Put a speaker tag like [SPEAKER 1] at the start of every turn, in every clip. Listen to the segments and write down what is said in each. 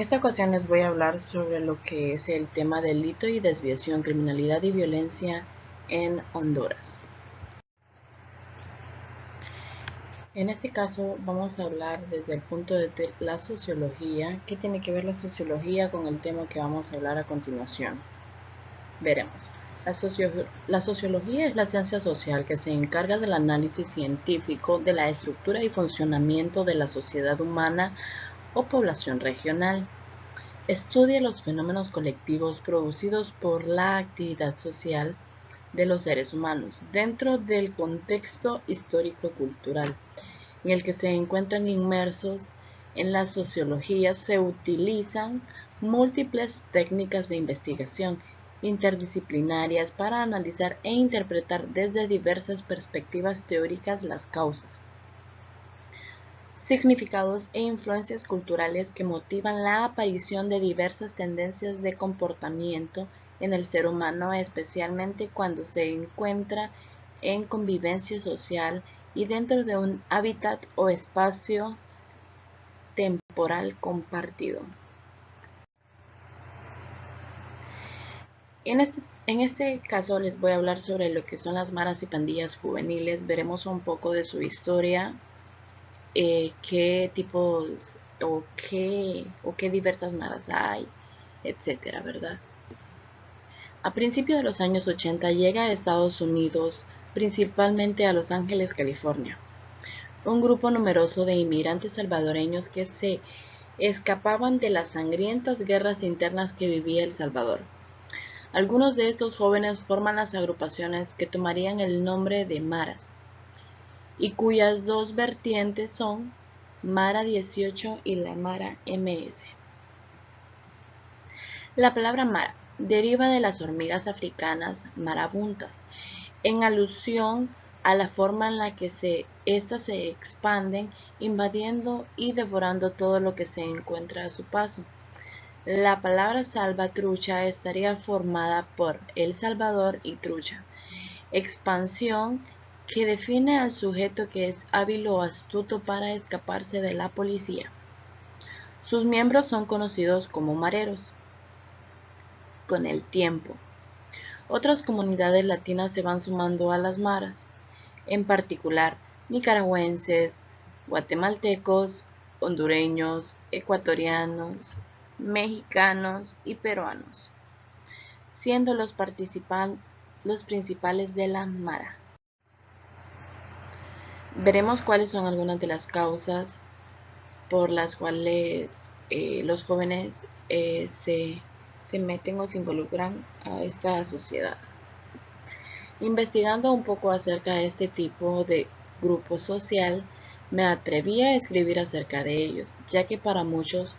[SPEAKER 1] esta ocasión les voy a hablar sobre lo que es el tema delito y desviación, criminalidad y violencia en Honduras. En este caso vamos a hablar desde el punto de la sociología. ¿Qué tiene que ver la sociología con el tema que vamos a hablar a continuación? Veremos. La sociología es la ciencia social que se encarga del análisis científico de la estructura y funcionamiento de la sociedad humana o población regional. Estudia los fenómenos colectivos producidos por la actividad social de los seres humanos dentro del contexto histórico-cultural en el que se encuentran inmersos. En la sociología se utilizan múltiples técnicas de investigación interdisciplinarias para analizar e interpretar desde diversas perspectivas teóricas las causas, significados e influencias culturales que motivan la aparición de diversas tendencias de comportamiento en el ser humano, especialmente cuando se encuentra en convivencia social y dentro de un hábitat o espacio temporal compartido. En este caso les voy a hablar sobre lo que son las maras y pandillas juveniles. Veremos un poco de su historia, qué tipos o qué diversas maras hay, etcétera, ¿verdad? A principios de los años 80 llega a Estados Unidos, principalmente a Los Ángeles, California, un grupo numeroso de inmigrantes salvadoreños que se escapaban de las sangrientas guerras internas que vivía El Salvador. Algunos de estos jóvenes forman las agrupaciones que tomarían el nombre de maras, y cuyas dos vertientes son Mara 18 y la Mara MS. La palabra mara deriva de las hormigas africanas marabuntas, en alusión a la forma en la que éstas se expanden, invadiendo y devorando todo lo que se encuentra a su paso. La palabra salvatrucha estaría formada por El Salvador y trucha, expansión que define al sujeto que es hábil o astuto para escaparse de la policía. Sus miembros son conocidos como mareros. Con el tiempo, otras comunidades latinas se van sumando a las maras, en particular nicaragüenses, guatemaltecos, hondureños, ecuatorianos, mexicanos y peruanos, siendo los principales de la mara. Veremos cuáles son algunas de las causas por las cuales los jóvenes se meten o se involucran a esta sociedad. Investigando un poco acerca de este tipo de grupo social, me atreví a escribir acerca de ellos, ya que para muchos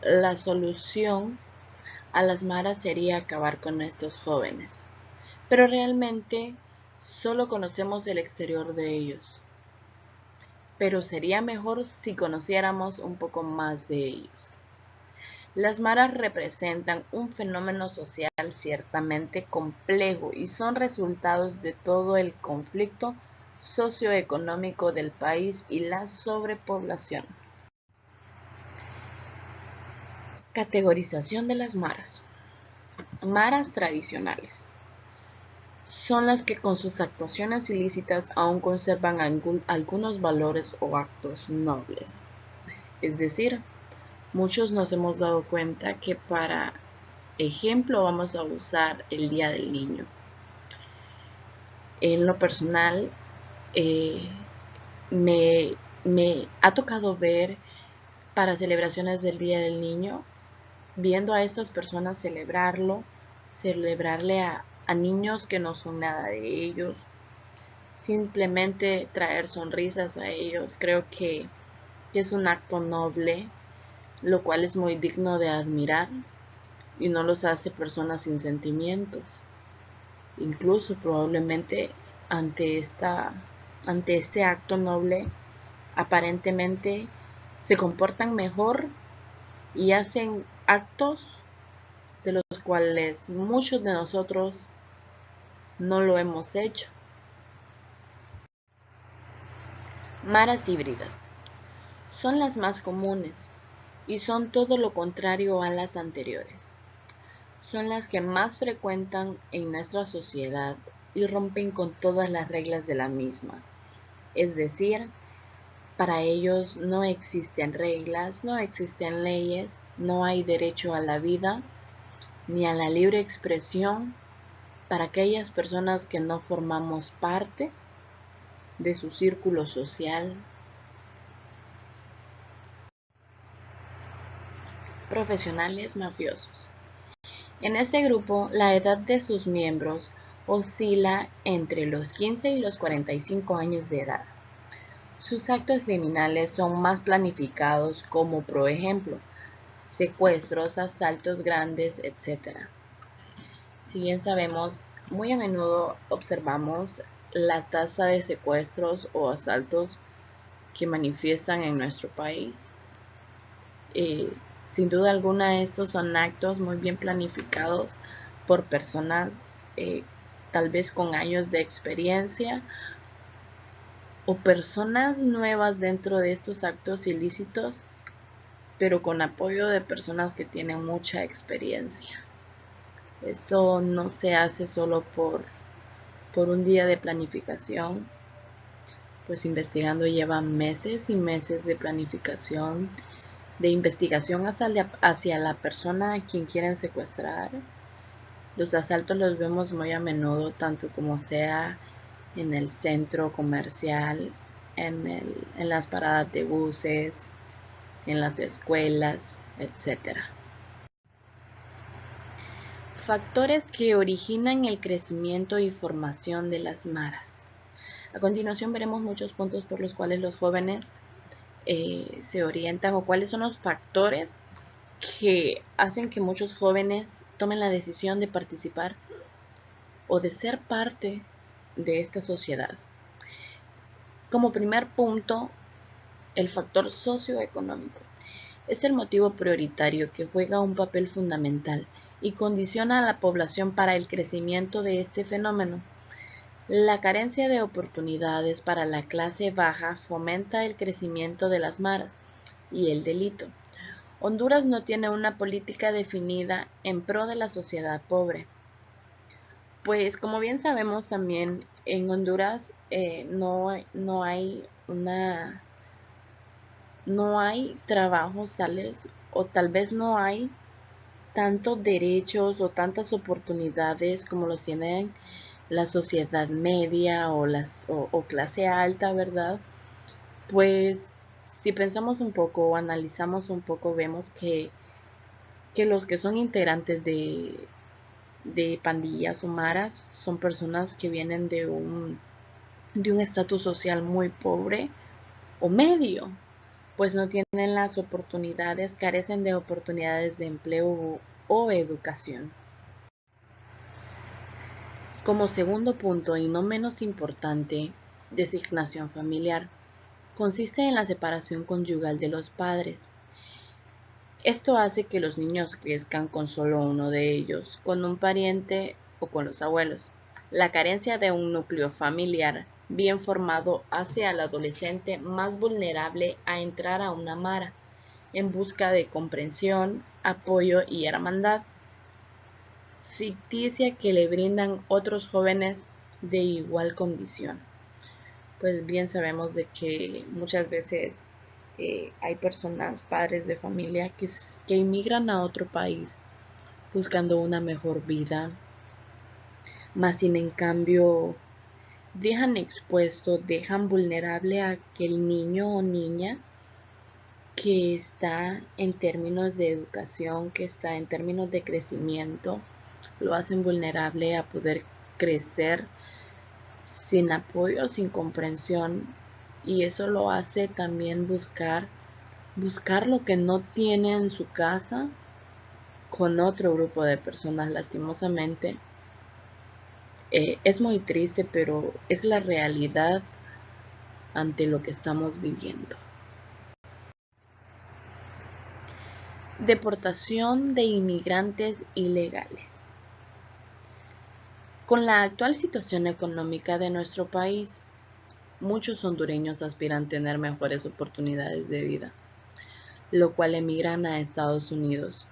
[SPEAKER 1] la solución a las maras sería acabar con estos jóvenes. Pero realmente solo conocemos el exterior de ellos. Pero sería mejor si conociéramos un poco más de ellos. Las maras representan un fenómeno social ciertamente complejo y son resultados de todo el conflicto socioeconómico del país y la sobrepoblación. Categorización de las maras. Maras tradicionales son las que con sus actuaciones ilícitas aún conservan algunos valores o actos nobles. Es decir, muchos nos hemos dado cuenta que para ejemplo vamos a usar el Día del Niño. En lo personal, me ha tocado ver para celebraciones del Día del Niño, viendo a estas personas celebrarle a niños que no son nada de ellos, simplemente traer sonrisas a ellos. Creo que es un acto noble, lo cual es muy digno de admirar y no los hace personas sin sentimientos. Incluso probablemente ante este acto noble, aparentemente se comportan mejor y hacen actos de los cuales muchos de nosotros no lo hemos hecho. Maras híbridas son las más comunes. y son todo lo contrario a las anteriores. Son las que más frecuentan en nuestra sociedad y rompen con todas las reglas de la misma. Es decir, para ellos no existen reglas, no existen leyes, no hay derecho a la vida ni a la libre expresión para aquellas personas que no formamos parte de su círculo social. Profesionales mafiosos. En este grupo, la edad de sus miembros oscila entre los 15 y los 45 años de edad. Sus actos criminales son más planificados como, por ejemplo, secuestros, asaltos grandes, etc. Si bien sabemos, muy a menudo observamos la tasa de secuestros o asaltos que manifiestan en nuestro país. Sin duda alguna, estos son actos muy bien planificados por personas tal vez con años de experiencia o personas nuevas dentro de estos actos ilícitos, pero con apoyo de personas que tienen mucha experiencia. Esto no se hace solo por un día de planificación, pues investigando lleva meses y meses de planificación, de investigación hacia la persona a quien quieren secuestrar. Los asaltos los vemos muy a menudo, tanto como sea en el centro comercial, en las paradas de buses, en las escuelas, etc. Factores que originan el crecimiento y formación de las maras. A continuación veremos muchos puntos por los cuales los jóvenes se orientan o cuáles son los factores que hacen que muchos jóvenes tomen la decisión de participar o de ser parte de esta sociedad. Como primer punto, el factor socioeconómico es el motivo prioritario que juega un papel fundamental y condiciona a la población para el crecimiento de este fenómeno. La carencia de oportunidades para la clase baja fomenta el crecimiento de las maras y el delito. Honduras no tiene una política definida en pro de la sociedad pobre. Pues como bien sabemos también en Honduras no hay trabajos tales o tal vez no hay tantos derechos o tantas oportunidades como los tienen la sociedad media o clase alta, ¿verdad? Pues si pensamos un poco o analizamos un poco, vemos que los que son integrantes de pandillas o maras son personas que vienen de un estatus social muy pobre o medio, pues no tienen las oportunidades, carecen de oportunidades de empleo o educación. Como segundo punto y no menos importante, designación familiar. Consiste en la separación conyugal de los padres. Esto hace que los niños crezcan con solo uno de ellos, con un pariente o con los abuelos. La carencia de un núcleo familiar bien formado hace al adolescente más vulnerable a entrar a una mara en busca de comprensión, apoyo y hermandad ficticia que le brindan otros jóvenes de igual condición. Pues bien sabemos de que muchas veces hay personas, padres de familia, que inmigran a otro país buscando una mejor vida, más sin en cambio dejan expuesto, dejan vulnerable a aquel niño o niña que está en términos de educación, que está en términos de crecimiento, lo hacen vulnerable a poder crecer sin apoyo, sin comprensión, y eso lo hace también buscar lo que no tiene en su casa con otro grupo de personas, lastimosamente. Es muy triste, pero es la realidad ante lo que estamos viviendo. Deportación de inmigrantes ilegales. Con la actual situación económica de nuestro país, muchos hondureños aspiran a tener mejores oportunidades de vida. lo cual emigran a Estados Unidos,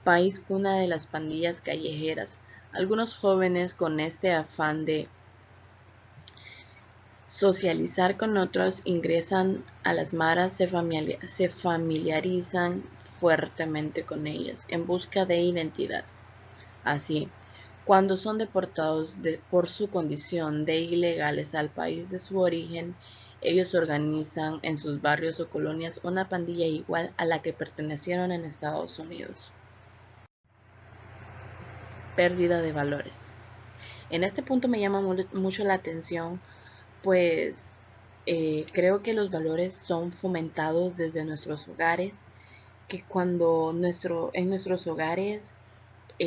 [SPEAKER 1] país cuna de las pandillas callejeras. Algunos jóvenes con este afán de socializar con otros ingresan a las maras, se familiarizan fuertemente con ellas en busca de identidad. Así, cuando son deportados por su condición de ilegales al país de su origen, ellos organizan en sus barrios o colonias una pandilla igual a la que pertenecieron en Estados Unidos. Pérdida de valores. En este punto me llama mucho la atención, pues creo que los valores son fomentados desde nuestros hogares, que cuando en nuestros hogares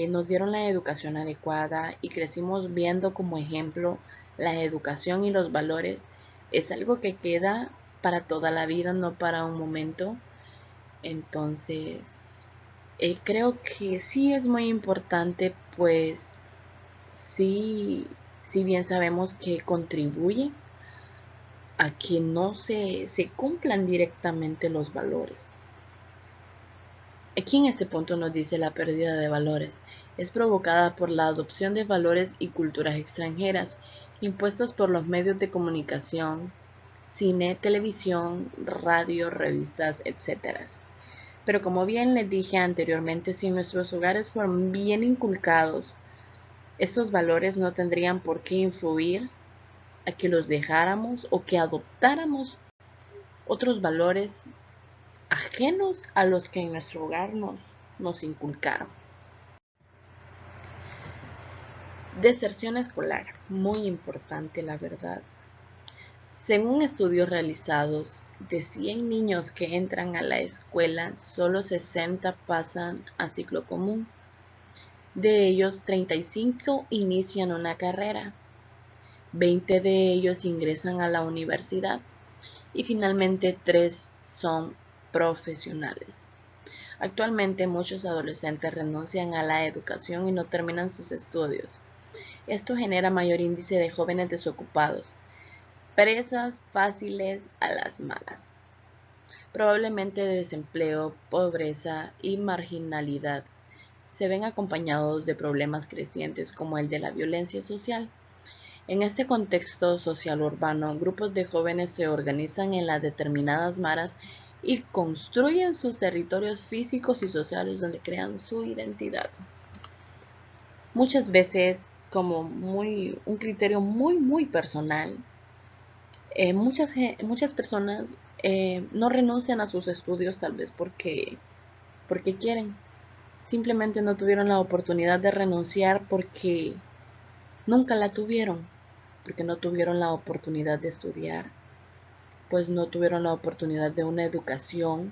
[SPEAKER 1] nos dieron la educación adecuada y crecimos viendo como ejemplo la educación y los valores, es algo que queda para toda la vida, no para un momento. Entonces, creo que sí es muy importante, pues sí, si bien sabemos que contribuye a que no se cumplan directamente los valores. Aquí en este punto nos dice la pérdida de valores es provocada por la adopción de valores y culturas extranjeras impuestas por los medios de comunicación, cine, televisión, radio, revistas, etc. Pero como bien les dije anteriormente, si nuestros hogares fueron bien inculcados, estos valores no tendrían por qué influir a que los dejáramos o que adoptáramos otros valores ajenos a los que en nuestro hogar nos inculcaron. Deserción escolar, muy importante la verdad. Según estudios realizados, de 100 niños que entran a la escuela, solo 60 pasan a ciclo común. De ellos, 35 inician una carrera, 20 de ellos ingresan a la universidad y finalmente 3 son profesionales. Actualmente muchos adolescentes renuncian a la educación y no terminan sus estudios. Esto genera mayor índice de jóvenes desocupados, presas fáciles a las malas, probablemente de desempleo, pobreza y marginalidad. Se ven acompañados de problemas crecientes como el de la violencia social. En este contexto social urbano, grupos de jóvenes se organizan en las determinadas maras y construyen sus territorios físicos y sociales donde crean su identidad. Muchas veces, como un criterio muy personal, muchas personas no renuncian a sus estudios tal vez porque quieren. Simplemente no tuvieron la oportunidad de renunciar porque nunca la tuvieron, porque no tuvieron la oportunidad de estudiar, pues no tuvieron la oportunidad de una educación